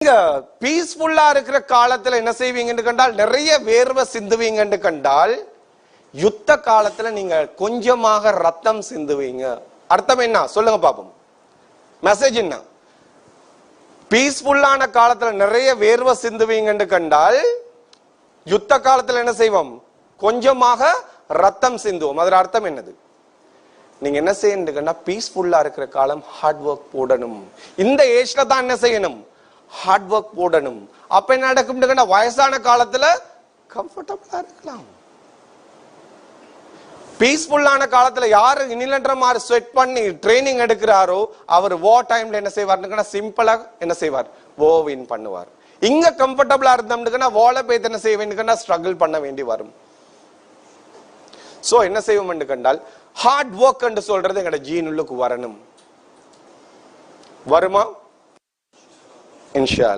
நீங்க பீஸ்ஃபுல்லா இருக்கிற காலத்துல என்ன செய்வீங்கன்னு கண்டால், நிறைய வேர்வை சிந்துவீங்கன்னு கண்டால், யுத்த காலத்துல நீங்க கொஞ்சமாக ரத்தம் சிந்துவீங்க. அர்த்தம் என்ன சொல்லுங்க பாப்போம். மெசேஜ் என்ன? பீஸ்ஃபுல்லான காலத்துல நிறைய வேர்வை சிந்துவீங்கன்னு கண்டால், யுத்த காலத்துல என்ன செய்வோம்? கொஞ்சமாக ரத்தம் சிந்துவோம். அதோட அர்த்தம் என்னது? நீங்க என்ன செய்யணும்னா, பீஸ்ஃபுல்லா இருக்கிற காலம் ஹார்ட் ஒர்க் போடணும். இந்த ஏஜ்ல தான் என்ன செய்யணும்? ஹார்ட் ஒர்க் போடணும். அப்ப என்ன நடக்கும்? வயசான காலத்துல கம்ஃபர்டபுளா இருக்கலாம். பீஸ்ஃபுல்லான காலத்துல யாரு இனிலன்ற மாதிரி ஸ்வெட் பண்ணி ட்ரைனிங் எடுக்கிறாரோ அவர் வார் டைம்ல என்ன செய்வார்? சிம்பிளா என்ன செய்வார்? வின் பண்ணுவார். இங்க கம்ஃபர்டபுளா இருந்தோம்னா வாழ போய் என்ன செய்ய வேண்டிய ஸ்ட்ரகிள் பண்ண வேண்டி வரும். சோ என்ன செய்வோம் என்று கண்டால், ஹார்ட் ஒர்க் என்று சொல்றது எங்கட ஜீனுக்கு வரணும். வருமா? இன்ஷா